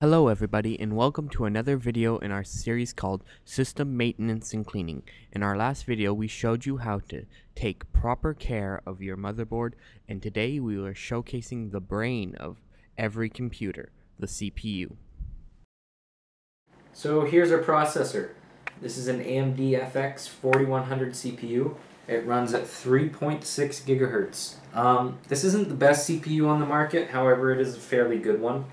Hello everybody and welcome to another video in our series called System Maintenance and Cleaning. In our last video we showed you how to take proper care of your motherboard, and today we are showcasing the brain of every computer, the CPU. So here's our processor. This is an AMD FX 4100 CPU. It runs at 3.6 gigahertz. This isn't the best CPU on the market, however it is a fairly good one.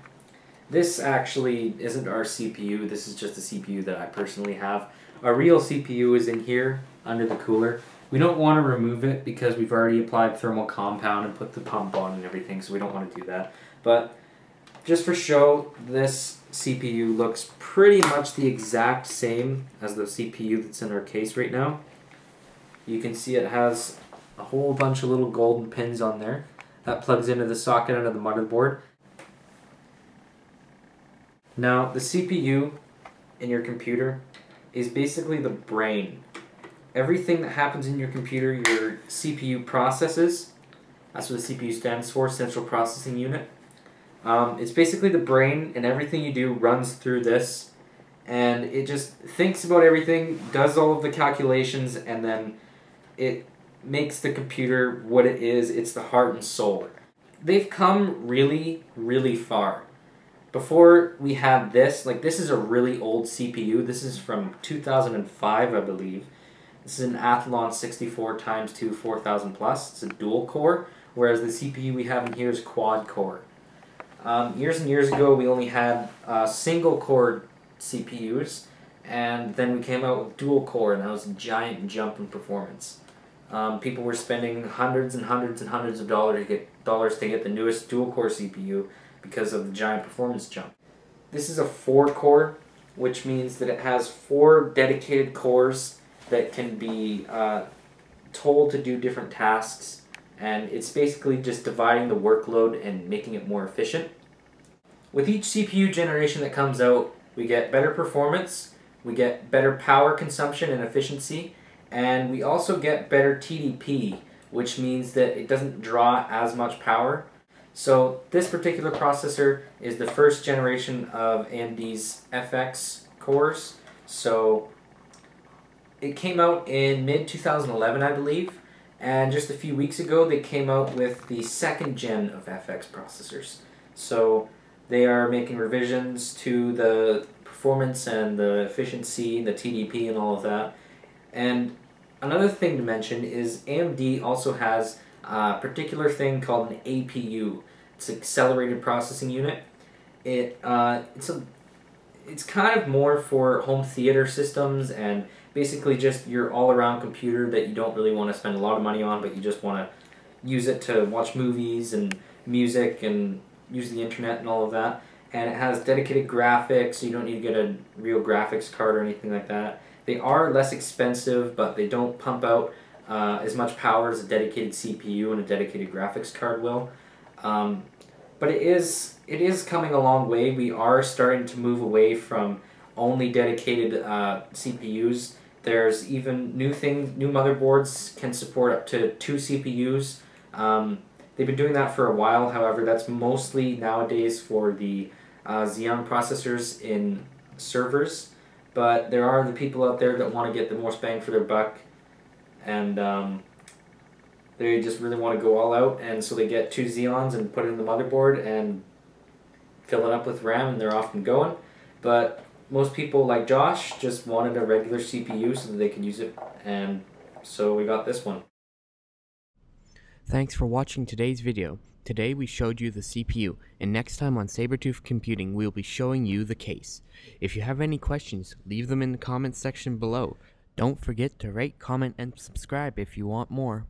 This actually isn't our CPU, this is just a CPU that I personally have. Our real CPU is in here, under the cooler. We don't want to remove it because we've already applied thermal compound and put the pump on and everything, so we don't want to do that. But just for show, this CPU looks pretty much the exact same as the CPU that's in our case right now. You can see it has a whole bunch of little golden pins on there. That plugs into the socket under the motherboard. Now, the CPU in your computer is basically the brain. Everything that happens in your computer, your CPU processes. That's what the CPU stands for, Central Processing Unit. It's basically the brain, and everything you do runs through this. And it just thinks about everything, does all of the calculations, and then it makes the computer what it is. It's the heart and soul. They've come really, really far. Before we had this, this is a really old CPU. This is from 2005, I believe. This is an Athlon 64x2 4000 plus. It's a dual core, whereas the CPU we have in here is quad core. Years and years ago, we only had single core CPUs, and then we came out with dual core, and that was a giant jump in performance. People were spending hundreds and hundreds and hundreds of dollars to get the newest dual core CPU because of the giant performance jump. This is a 4-core, which means that it has 4 dedicated cores that can be told to do different tasks, and it's basically just dividing the workload and making it more efficient. With each CPU generation that comes out, we get better performance, we get better power consumption and efficiency, and we also get better TDP, which means that it doesn't draw as much power. So this particular processor is the first generation of AMD's FX cores. So it came out in mid-2011, I believe, and just a few weeks ago they came out with the second gen of FX processors. So they are making revisions to the performance and the efficiency, the TDP and all of that. And another thing to mention is AMD also has a particular thing called an APU. It's Accelerated Processing Unit. It's kind of more for home theater systems and basically just your all-around computer that you don't really want to spend a lot of money on, but you just want to use it to watch movies and music and use the internet and all of that. And it has dedicated graphics, so you don't need to get a real graphics card or anything like that. They are less expensive, but they don't pump out as much power as a dedicated CPU and a dedicated graphics card will. But it is coming a long way. We are starting to move away from only dedicated CPUs. There's even new motherboards can support up to 2 CPUs. They've been doing that for a while, however that's mostly nowadays for the Xeon processors in servers. But there are the people out there that want to get the most bang for their buck, and they just really want to go all out, and so they get 2 Xeons and put it in the motherboard and fill it up with RAM, and they're off and going. But most people, like Josh, just wanted a regular CPU so that they could use it, and so we got this one. Thanks for watching today's video. Today we showed you the CPU, and next time on Sabertooth Computing we'll be showing you the case. If you have any questions, leave them in the comments section below. Don't forget to rate, comment, and subscribe if you want more.